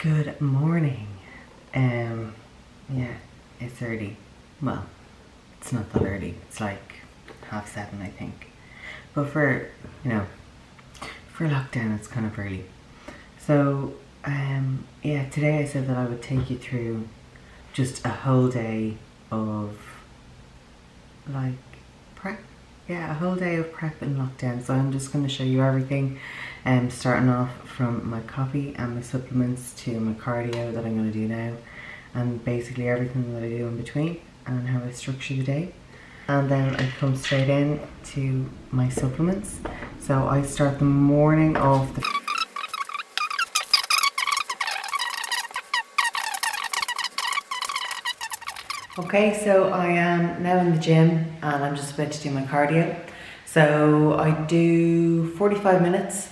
Good morning. Yeah, it's early. Well, it's not that early. It's like 7:30, I think. But for lockdown, it's kind of early. So, yeah, today I said that I would take you through just a whole day of like prep. Yeah, a whole day of prep in lockdown. So I'm just going to show you everything, starting off from my coffee and my supplements to my cardio that I'm going to do now, and basically everything that I do in between and how I structure the day. And then I come straight in to my supplements. So I start the morning off the Okay, so I am now in the gym and I'm just about to do my cardio. So I do 45 minutes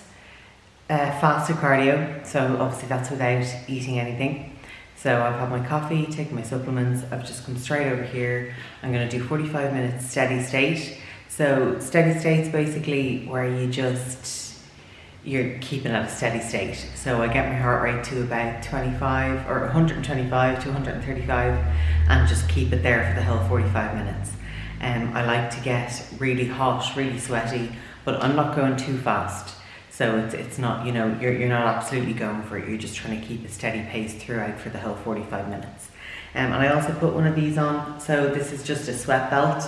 fasted cardio. So obviously that's without eating anything. So I've had my coffee, taken my supplements, I've just come straight over here. I'm gonna do 45 minutes steady state. So steady state's basically where you're keeping at a steady state. So I get my heart rate to about 25 or 125 to 135 and just keep it there for the whole 45 minutes. I like to get really hot, really sweaty, but I'm not going too fast. So it's not, you're not absolutely going for it. You're just trying to keep a steady pace throughout for the whole 45 minutes. And I also put one of these on. So this is just a sweat belt.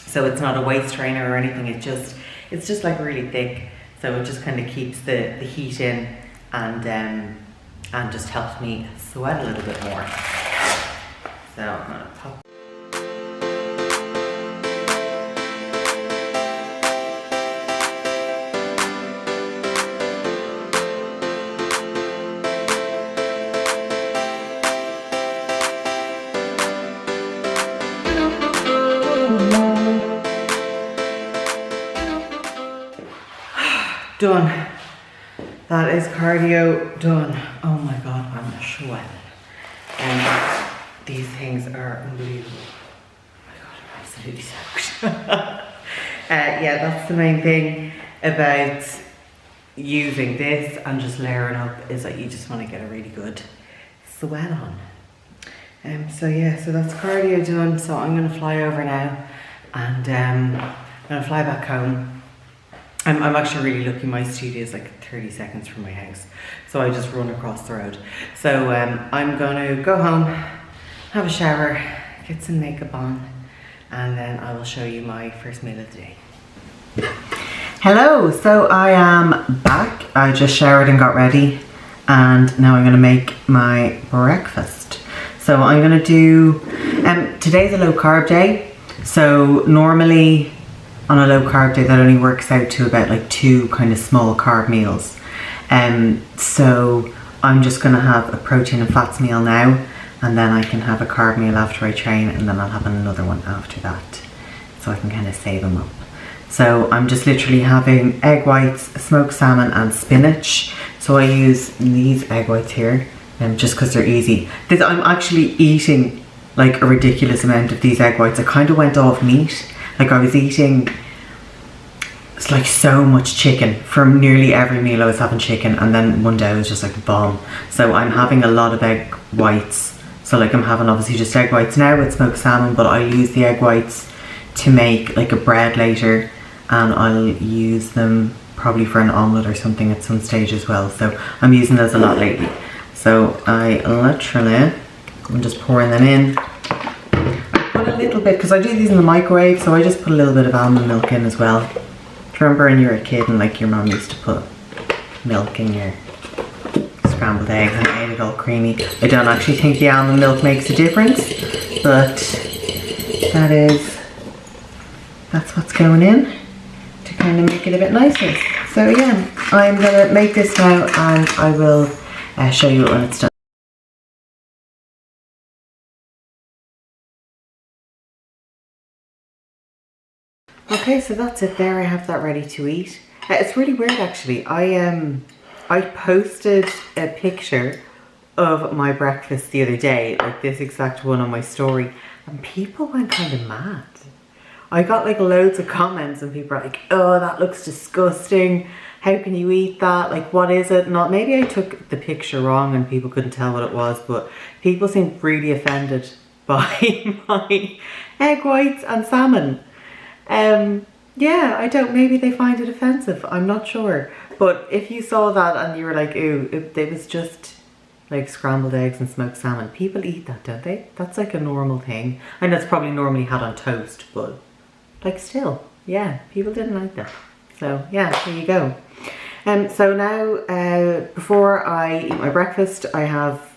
So it's not a waist trainer or anything. It's just like really thick. So it just kind of keeps the heat in and just helps me sweat a little bit more. So I'm gonna pop. Done. That is cardio done. Oh my god, I'm sweating. And these things are unbelievable. Oh my god, I'm absolutely soaked. Yeah, that's the main thing about using this and just layering up, is that you just want to get a really good sweat on. So yeah, so that's cardio done. So I'm gonna fly over now and I'm gonna fly back home. I'm actually really lucky. My studio is like 30 seconds from my house, so I just run across the road. So I'm gonna go home, have a shower, get some makeup on, and then I will show you my first meal of the day. Hello, so I am back. I just showered and got ready, and now I'm gonna make my breakfast. So I'm gonna do, today's a low carb day, so normally on a low carb day that only works out to about like 2 kind of small carb meals. So I'm just gonna have a protein and fats meal now, and then I can have a carb meal after I train, and then I'll have another one after that. So I can kind of save them up. So I'm just literally having egg whites, smoked salmon and spinach. So I use these egg whites here, just because they're easy. I'm actually eating like a ridiculous amount of these egg whites. I kind of went off meat. Like I was eating, it's like so much chicken. From nearly every meal I was having chicken, and then one day I was just like bomb. So I'm having a lot of egg whites. So like I'm having obviously just egg whites now with smoked salmon, but I use the egg whites to make like a bread later, and I'll use them probably for an omelette or something at some stage as well. So I'm using those a lot lately. So I'm just pouring them in. Put a little bit, because I do these in the microwave, so I just put a little bit of almond milk in as well. Do you remember when you were a kid and like your mum used to put milk in your scrambled eggs and made it all creamy? I don't actually think the almond milk makes a difference, but that's what's going in to kind of make it a bit nicer. So yeah, I'm gonna make this now, and I will show you it when it's done. Okay, so that's it there. I have that ready to eat. It's really weird actually. I posted a picture of my breakfast the other day, like this exact one on my story, and people went kind of mad. I got like loads of comments and people are like, oh, that looks disgusting. how can you eat that? Like, what is it? Not, maybe I took the picture wrong and people couldn't tell what it was, but people seemed really offended by my egg whites and salmon. Yeah, I don't, maybe they find it offensive, I'm not sure. But if you saw that and you were like, ooh, it was just like scrambled eggs and smoked salmon. People eat that, don't they? That's like a normal thing. I know it's probably normally had on toast, but like still, yeah, people didn't like that. So yeah, there you go. So now, before I eat my breakfast, I have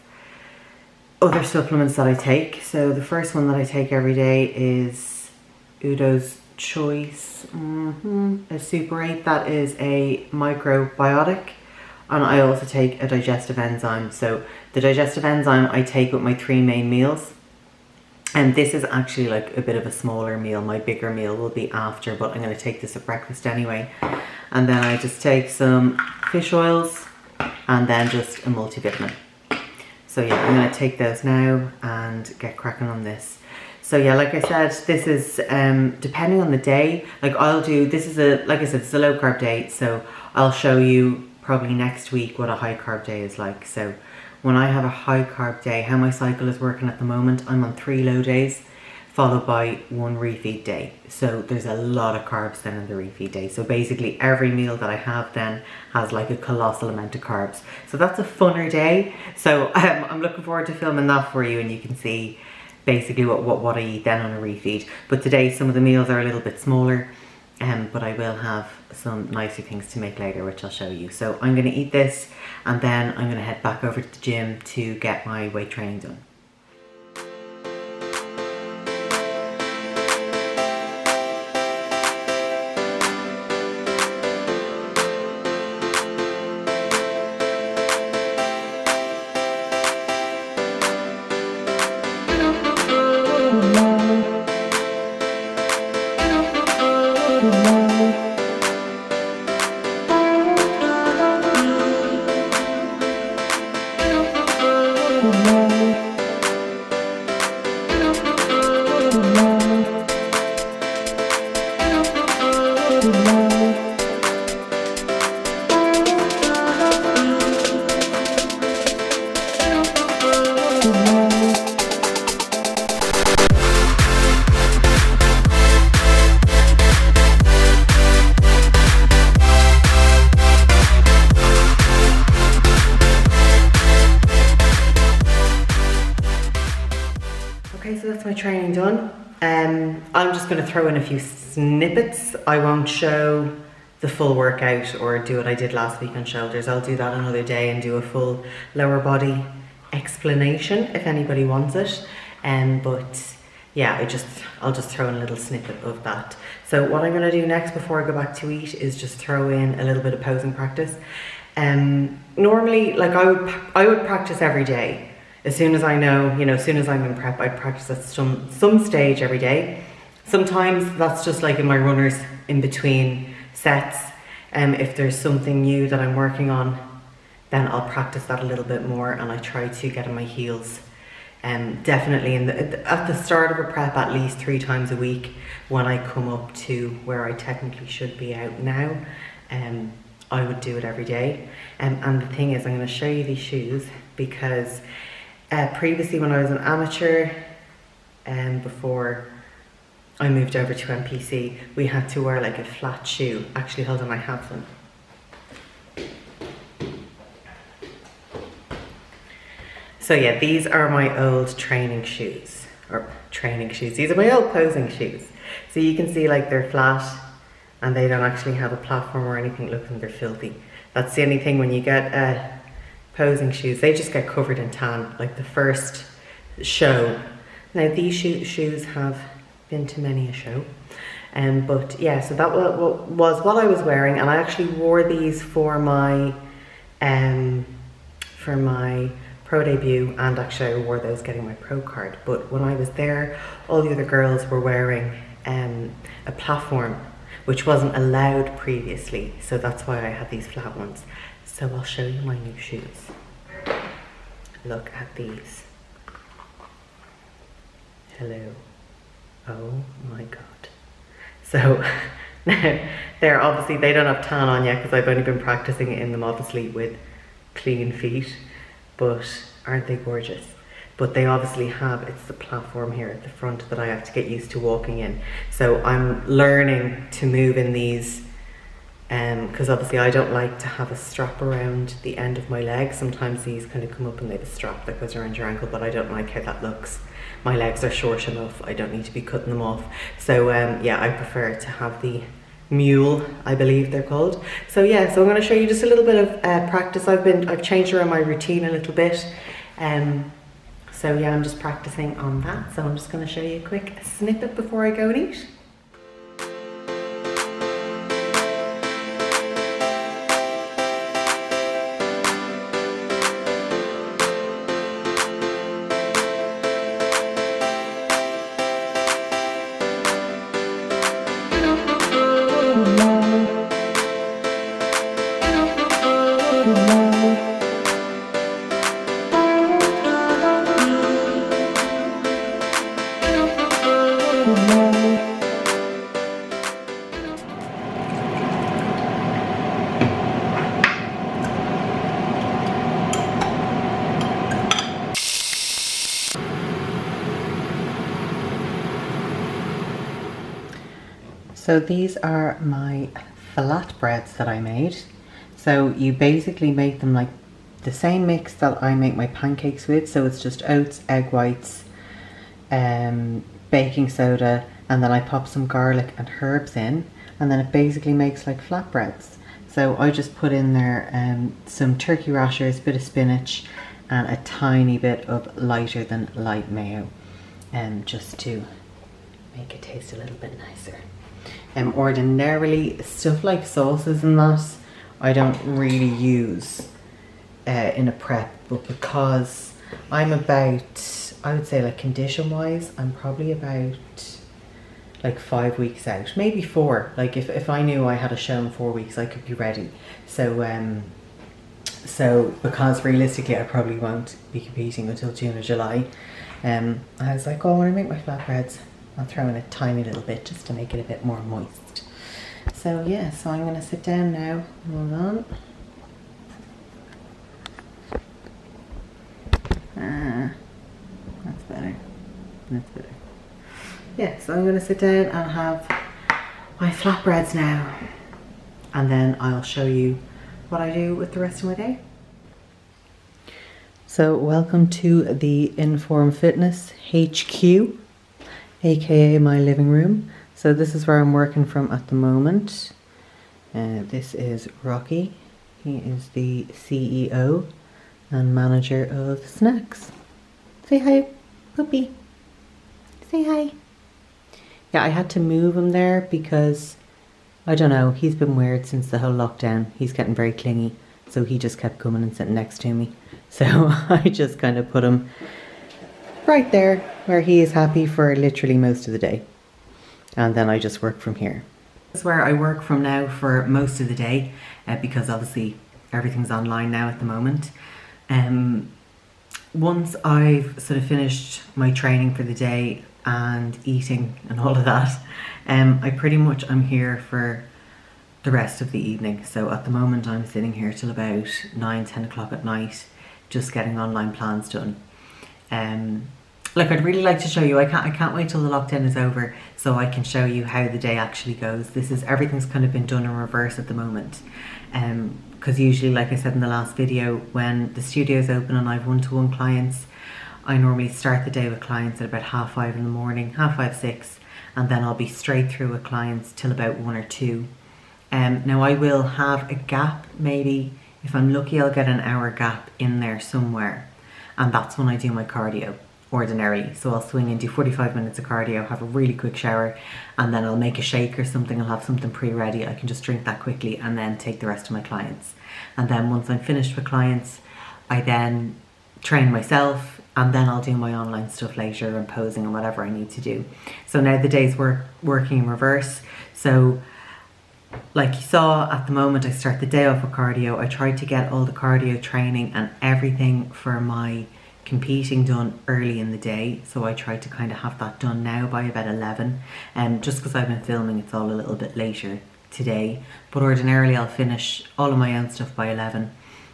other supplements that I take. So the first one that I take every day is Udo's Choice, a Super 8. That is a microbiotic, and I also take a digestive enzyme. So the digestive enzyme I take with my 3 main meals, and this is actually like a bit of a smaller meal. My bigger meal will be after, but I'm going to take this at breakfast anyway. And then I just take some fish oils and then just a multivitamin. So yeah, I'm going to take those now and get cracking on this. So yeah, like I said, this is depending on the day. Like this is like I said, it's a low carb day, so I'll show you probably next week what a high carb day is like. So when I have a high carb day, how my cycle is working at the moment, I'm on 3 low days followed by 1 refeed day. So there's a lot of carbs then in the refeed day. So basically every meal that I have then has like a colossal amount of carbs. So that's a funner day. So I'm looking forward to filming that for you, and you can see basically what I eat then on a refeed. But today some of the meals are a little bit smaller, but I will have some nicer things to make later, which I'll show you. So I'm going to eat this, and then I'm going to head back over to the gym to get my weight training done. Okay, so that's my training done. I'm just going to throw in a few snippets. I won't show the full workout or do what I did last week on shoulders. I'll do that another day and do a full lower body explanation if anybody wants it. But yeah, I'll just throw in a little snippet of that. So what I'm going to do next before I go back to eat is just throw in a little bit of posing practice. Normally, like I would practice every day. As soon as I know, as soon as I'm in prep, I'd practice at some stage every day. Sometimes that's just like in my runners in between sets. If there's something new that I'm working on, then I'll practice that a little bit more, and I try to get on my heels. Definitely at the start of a prep, at least 3 times a week. When I come up to where I technically should be out now, I would do it every day. And the thing is, I'm going to show you these shoes because previously when I was an amateur, before I moved over to MPC, we had to wear like a flat shoe. Actually, hold on, I have them. So yeah, these are my old training shoes, these are my old posing shoes. So you can see like they're flat and they don't actually have a platform or anything. Look, and they're filthy. That's the only thing when you get posing shoes, they just get covered in tan, like the first show. Now these shoes have been to many a show. But yeah, so that was what I was wearing, and I actually wore these for my pro debut, and actually I wore those getting my pro card. But when I was there, all the other girls were wearing a platform, which wasn't allowed previously, so that's why I had these flat ones. So I'll show you my new shoes. Look at these. Hello. Oh my god. So They're obviously, they don't have tan on yet because I've only been practicing in them obviously with clean feet, but aren't they gorgeous? But they obviously have, it's the platform here at the front that I have to get used to walking in. So I'm learning to move in these because obviously I don't like to have a strap around the end of my leg. Sometimes these kind of come up and they have a strap that goes around your ankle, but I don't like how that looks. My legs are short enough, I don't need to be cutting them off. So yeah, I prefer to have the mule, I believe they're called. So yeah, so I'm going to show you just a little bit of practice. I've changed around my routine a little bit. So yeah, I'm just practicing on that. So I'm just going to show you a quick snippet before I go and eat. So these are my flatbreads that I made. So you basically make them like the same mix that I make my pancakes with. So it's just oats, egg whites, baking soda, and then I pop some garlic and herbs in, and then it basically makes like flatbreads. So I just put in there some turkey rashers, a bit of spinach, and a tiny bit of lighter than light mayo, just to make it taste a little bit nicer. Ordinarily, stuff like sauces and that, I don't really use in a prep, but because I'm about, I would say like condition wise, I'm probably about like 5 weeks out, maybe 4. Like if I knew I had a show in 4 weeks, I could be ready. So so because realistically I probably won't be competing until June or July, I was like, oh, when I make my flatbreads, I'll throw in a tiny little bit just to make it a bit more moist. So yeah, so I'm going to sit down now. Hold on. That's better. That's better. Yeah, so I'm going to sit down and have my flatbreads now. And then I'll show you what I do with the rest of my day. So welcome to the Inform Fitness HQ, aka my living room. So this is where I'm working from at the moment. This is Rocky. He is the CEO and manager of Snacks. Say hi, puppy. Say hi. Yeah, I had to move him there because, I don't know, he's been weird since the whole lockdown. He's getting very clingy, so he just kept coming and sitting next to me. So I just kind of put him right there where he is happy for literally most of the day. And then I just work from here. This is where I work from now for most of the day, because obviously everything's online now at the moment. Once I've sort of finished my training for the day and eating and all of that, I pretty much am here for the rest of the evening. So at the moment I'm sitting here till about 9-10 o'clock at night, just getting online plans done. Like, I'd really like to show you, I can't wait till the lockdown is over so I can show you how the day actually goes. Everything's kind of been done in reverse at the moment. Because usually, like I said in the last video, when the studio's open and I've one-to-one clients, I normally start the day with clients at about 5:30 in the morning, 5:30, 6, and then I'll be straight through with clients till about 1 or 2. Now I will have a gap, maybe, if I'm lucky I'll get an hour gap in there somewhere, and that's when I do my cardio. Ordinarily, so I'll swing and do 45 minutes of cardio, have a really quick shower, and then I'll make a shake or something. I'll have something pre-ready, I can just drink that quickly and then take the rest of my clients. And then once I'm finished with clients, I then train myself, and then I'll do my online stuff later and posing and whatever I need to do. So now the day's working in reverse. So like you saw, at the moment I start the day off with cardio. I try to get all the cardio training and everything for my competing done early in the day, so I try to kind of have that done now by about 11. Just because I've been filming, it's all a little bit later today, but ordinarily I'll finish all of my own stuff by 11.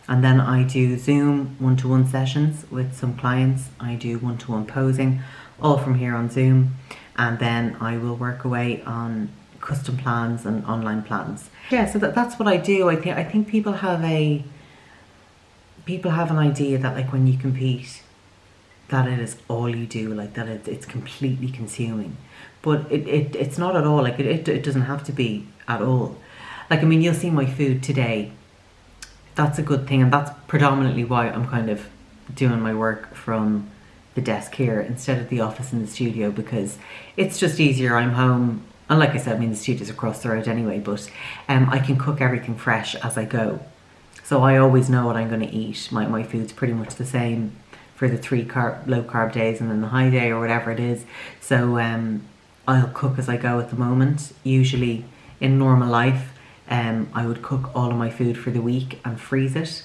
And then I do Zoom one-to-one sessions with some clients. I do one-to-one posing, all from here on Zoom. And then I will work away on custom plans and online plans. Yeah, so that's what I do. I think people have an idea that like when you compete, that it is all you do, like that it's completely consuming. But it's not at all. Like it doesn't have to be at all. Like, I mean, you'll see my food today. That's a good thing, and that's predominantly why I'm kind of doing my work from the desk here instead of the office in the studio, because it's just easier. I'm home, and like I said, I mean, the studio's across the road anyway, but I can cook everything fresh as I go. So I always know what I'm going to eat. My food's pretty much the same for the 3 low carb days and then the high day or whatever it is. So I'll cook as I go at the moment. Usually in normal life, I would cook all of my food for the week and freeze it.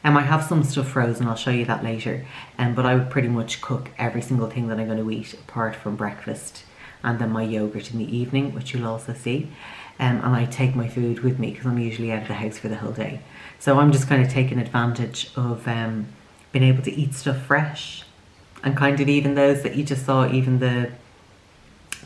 I have some stuff frozen, I'll show you that later. But I would pretty much cook every single thing that I'm going to eat apart from breakfast and then my yogurt in the evening, which you'll also see. And I take my food with me because I'm usually out of the house for the whole day. So I'm just kind of taking advantage of being able to eat stuff fresh. And kind of even those that you just saw, even the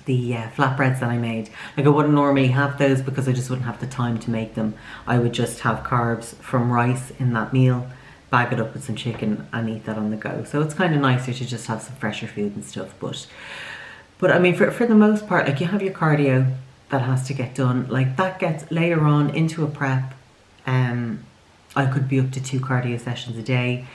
flatbreads that I made. Like, I wouldn't normally have those because I just wouldn't have the time to make them. I would just have carbs from rice in that meal, bag it up with some chicken and eat that on the go. So it's kind of nicer to just have some fresher food and stuff. But I mean, for the most part, like, you have your cardio that has to get done. Like, that gets later on into a prep. I could be up to 2 cardio sessions a day,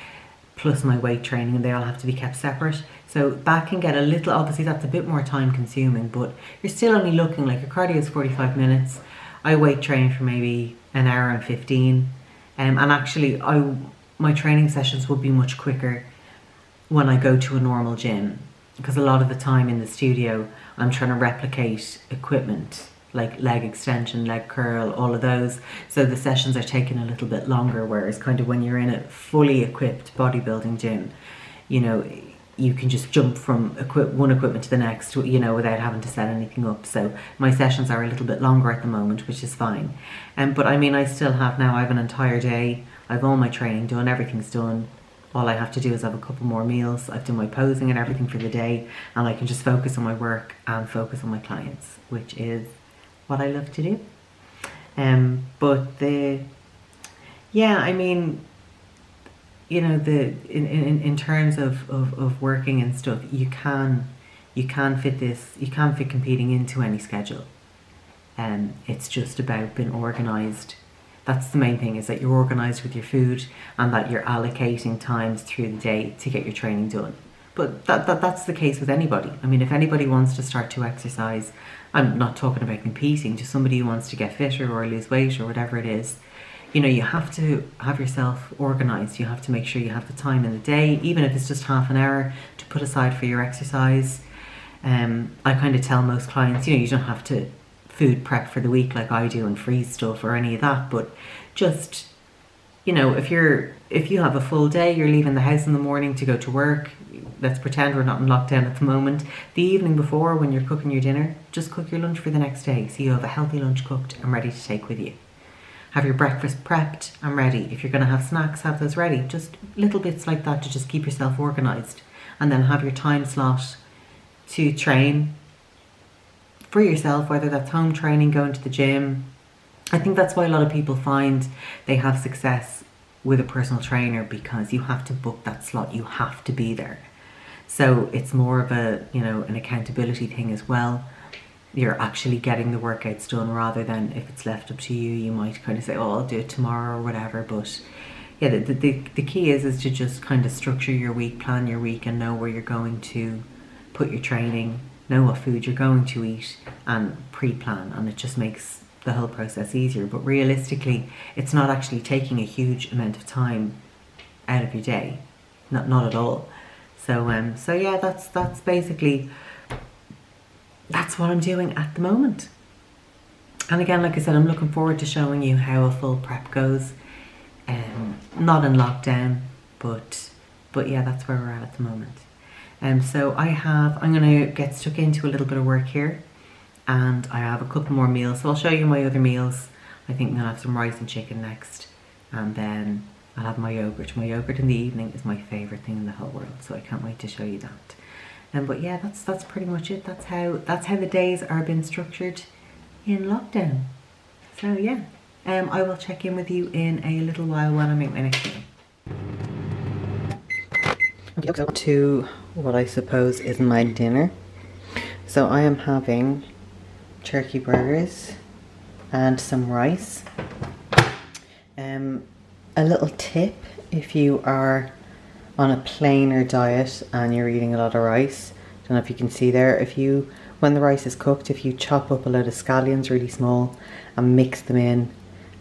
plus my weight training, and they all have to be kept separate. So that can get a little, obviously that's a bit more time consuming, but you're still only looking, like, your cardio is 45 minutes. I weight train for maybe an hour and 15. And actually my training sessions will be much quicker when I go to a normal gym, because a lot of the time in the studio, I'm trying to replicate equipment, like leg extension, leg curl, all of those. So the sessions are taking a little bit longer, whereas kind of when you're in a fully equipped bodybuilding gym, you know, you can just jump from one equipment to the next, you know, without having to set anything up. So my sessions are a little bit longer at the moment, which is fine. But I mean, I still have now, I have an entire day. I have all my training done, everything's done. All I have to do is have a couple more meals. I've done my posing and everything for the day, and I can just focus on my work and focus on my clients, which is what I love to do. Yeah, I mean, you know, in terms of working and stuff, you can fit competing into any schedule. It's just about being organised. That's the main thing, is that you're organised with your food and that you're allocating times through the day to get your training done. But that's the case with anybody. I mean, if anybody wants to start to exercise, I'm not talking about competing, just somebody who wants to get fitter or lose weight or whatever it is, you know, you have to have yourself organised. You have to make sure you have the time in the day, even if it's just half an hour, to put aside for your exercise. I kind of tell most clients, you know, you don't have to food prep for the week like I do and freeze stuff or any of that, but just, you know, if you have a full day, you're leaving the house in the morning to go to work. Let's pretend we're not in lockdown at the moment. The evening before, when you're cooking your dinner, just cook your lunch for the next day, so you have a healthy lunch cooked and ready to take with you. Have your breakfast prepped and ready. If you're going to have snacks, have those ready. Just little bits like that to just keep yourself organised. And then have your time slot to train for yourself, whether that's home training, going to the gym. I think that's why a lot of people find they have success with a personal trainer, because you have to book that slot. You have to be there. So it's more of a, you know, an accountability thing as well. You're actually getting the workouts done, rather than if it's left up to you, you might kind of say, oh, I'll do it tomorrow or whatever. But yeah, the key is to just kind of structure your week, plan your week, and know where you're going to put your training, know what food you're going to eat, and pre-plan. And it just makes the whole process easier. But realistically, it's not actually taking a huge amount of time out of your day. Not at all. So yeah, that's basically, that's what I'm doing at the moment. And again, like I said, I'm looking forward to showing you how a full prep goes. Not in lockdown, but But yeah, that's where we're at the moment. So I'm gonna get stuck into a little bit of work here, and I have a couple more meals. So I'll show you my other meals. I think I'm gonna have some rice and chicken next, and then I'll have my yogurt. My yogurt in the evening is my favorite thing in the whole world, so I can't wait to show you that. But yeah, that's pretty much it. That's how the days are being structured in lockdown. So yeah, I will check in with you in a little while when I make my next meal. Okay, to what I suppose is my dinner. So I am having turkey burgers and some rice. A little tip, if you are on a plainer diet and you're eating a lot of rice, don't know if you can see there, when the rice is cooked, if you chop up a load of scallions really small and mix them in,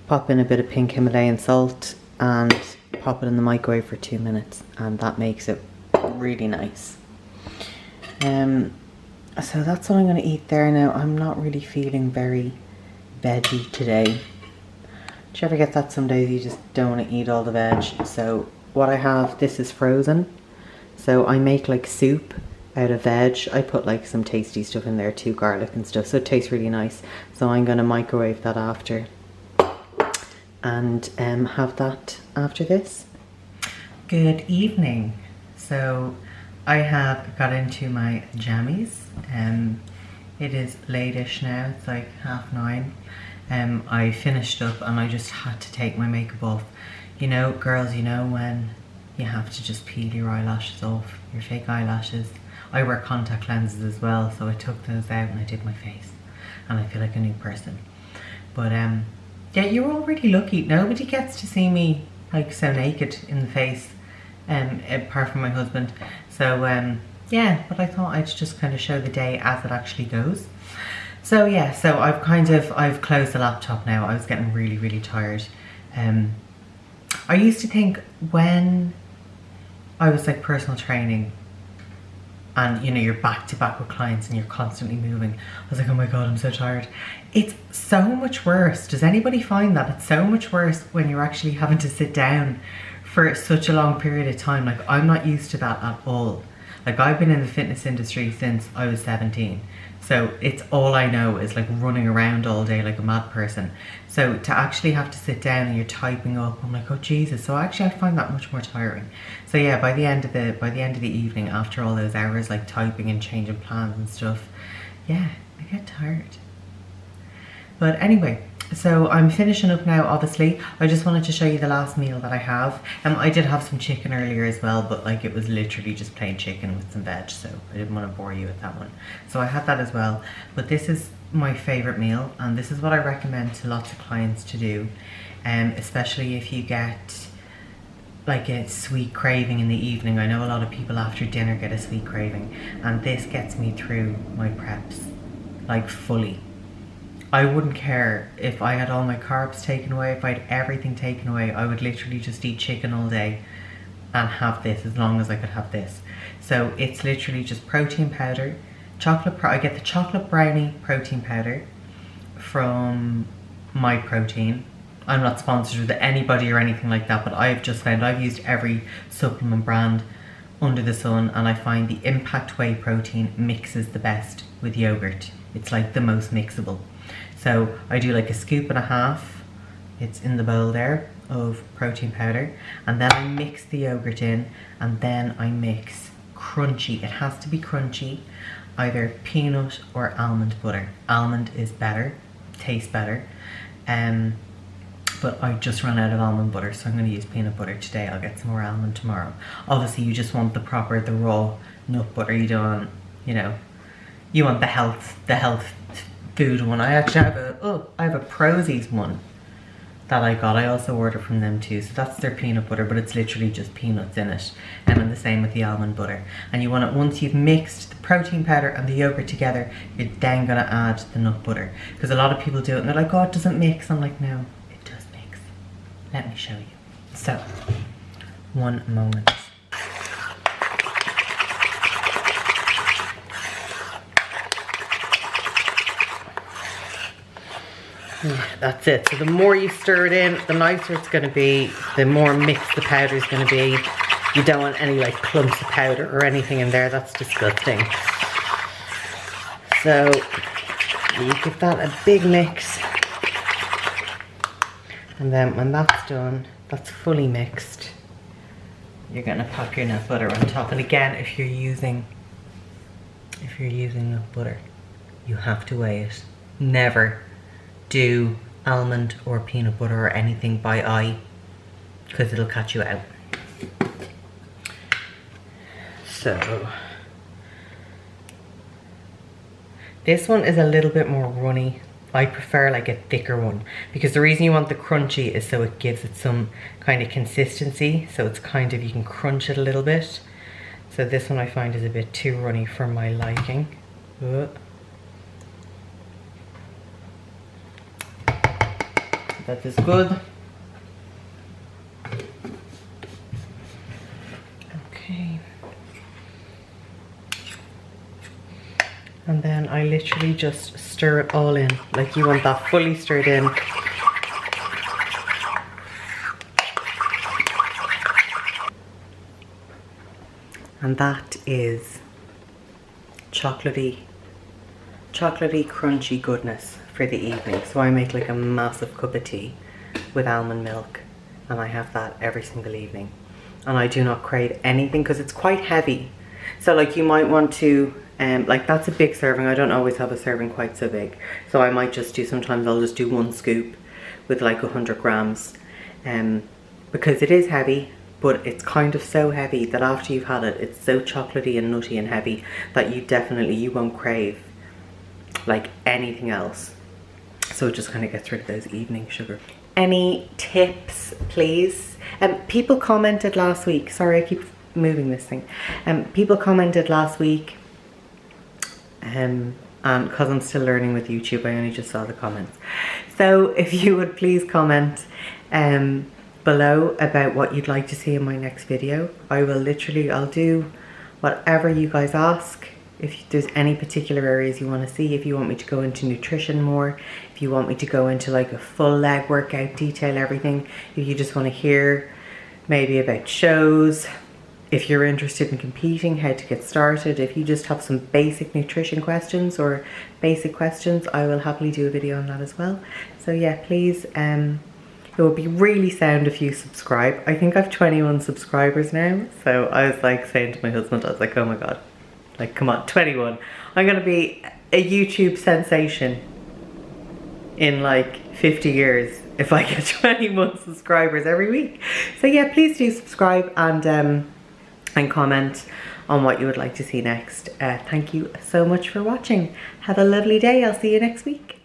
pop in a bit of pink Himalayan salt and pop it in the microwave for 2 minutes, and that makes it really nice. So that's what I'm going to eat there now. I'm not really feeling very veggie today. Do you ever get that some days you just don't want to eat all the veg? So what I have, this is frozen. So I make like soup out of veg. I put like some tasty stuff in there too, garlic and stuff, so it tastes really nice. So I'm going to microwave that after and have that after this. Good evening. So I have got into my jammies. It is late-ish now, it's like 9:30. I finished up and I just had to take my makeup off. You know, girls, you know when you have to just peel your eyelashes off, your fake eyelashes. I wear contact lenses as well, so I took those out and I did my face, and I feel like a new person. But yeah, you're all really lucky. Nobody gets to see me like so naked in the face, apart from my husband. So yeah, but I thought I'd just kind of show the day as it actually goes. So yeah, so I've closed the laptop now. I was getting really, really tired. I used to think when I was like personal training and you know, you're back to back with clients and you're constantly moving, I was like, oh my God, I'm so tired. It's so much worse. Does anybody find that? It's so much worse when you're actually having to sit down for such a long period of time. Like, I'm not used to that at all. Like, I've been in the fitness industry since I was 17. So it's all I know is like running around all day like a mad person. So to actually have to sit down and you're typing up, I'm like, oh Jesus. So actually I find that much more tiring. So yeah, by the end of the evening, after all those hours like typing and changing plans and stuff, yeah, I get tired. But anyway, so I'm finishing up now, obviously. I just wanted to show you the last meal that I have. I did have some chicken earlier as well, but like it was literally just plain chicken with some veg, so I didn't want to bore you with that one. So I had that as well. But this is my favorite meal, and this is what I recommend to lots of clients to do, especially if you get like a sweet craving in the evening. I know a lot of people after dinner get a sweet craving, and this gets me through my preps, like fully. I wouldn't care if I had all my carbs taken away, if I had everything taken away. I would literally just eat chicken all day and have this as long as I could have this. So it's literally just protein powder, I get the chocolate brownie protein powder from My Protein. I'm not sponsored with anybody or anything like that, but I've just found I've used every supplement brand under the sun, and I find the Impact Whey protein mixes the best with yogurt. It's like the most mixable. So I do like a scoop and a half, it's in the bowl there, of protein powder, and then I mix the yogurt in, and then I mix crunchy, it has to be crunchy, either peanut or almond butter. Almond is better, tastes better, but I just ran out of almond butter, so I'm going to use peanut butter today. I'll get some more almond tomorrow. Obviously you just want the raw nut butter. You don't, you know, you want the health food one. I actually have a Prozis one that I got. I also ordered from them too. So that's their peanut butter, but it's literally just peanuts in it. And then the same with the almond butter. And you want it, once you've mixed the protein powder and the yogurt together, you're then gonna add the nut butter. Because a lot of people do it and they're like, oh, it doesn't mix. I'm like, no, it does mix. Let me show you. So, one moment. Yeah, that's it. So the more you stir it in, the nicer it's going to be, the more mixed the powder is going to be. You don't want any like clumps of powder or anything in there. That's disgusting. So you give that a big mix. And then when that's done, that's fully mixed, you're gonna pop your nut butter on top. And again, if you're using nut butter, you have to weigh it. Never do almond or peanut butter or anything by eye, because it'll catch you out. So this one is a little bit more runny. I prefer like a thicker one, because the reason you want the crunchy is so it gives it some kind of consistency, so it's kind of, you can crunch it a little bit. So this one I find is a bit too runny for my liking. That is good. Okay. And then I literally just stir it all in. Like, you want that fully stirred in. And that is chocolatey, crunchy goodness for the evening. So I make like a massive cup of tea with almond milk, and I have that every single evening. And I do not crave anything because it's quite heavy. So like, you might want to, like, that's a big serving. I don't always have a serving quite so big. So I might just do, sometimes I'll just do 1 scoop with like 100 grams. Because it is heavy, but it's kind of so heavy that after you've had it, it's so chocolatey and nutty and heavy that you won't crave like anything else. So it just kind of gets rid of those evening sugar. Any tips, please? People commented last week, sorry I keep moving this thing. People commented last week, and because I'm still learning with YouTube, I only just saw the comments. So if you would please comment below about what you'd like to see in my next video. I'll do whatever you guys ask. If there's any particular areas you want to see, if you want me to go into nutrition more, if you want me to go into like a full leg workout, detail everything, if you just want to hear maybe about shows, if you're interested in competing, how to get started, if you just have some basic nutrition questions or basic questions, I will happily do a video on that as well. So yeah, please, it would be really sound if you subscribe. I think I've 21 subscribers now. So I was like saying to my husband, I was like, oh my God, like, come on, 21. I'm gonna be a YouTube sensation in like 50 years if I get 21 subscribers every week. So yeah, please do subscribe and comment on what you would like to see next. Thank you so much for watching. Have a lovely day. I'll see you next week.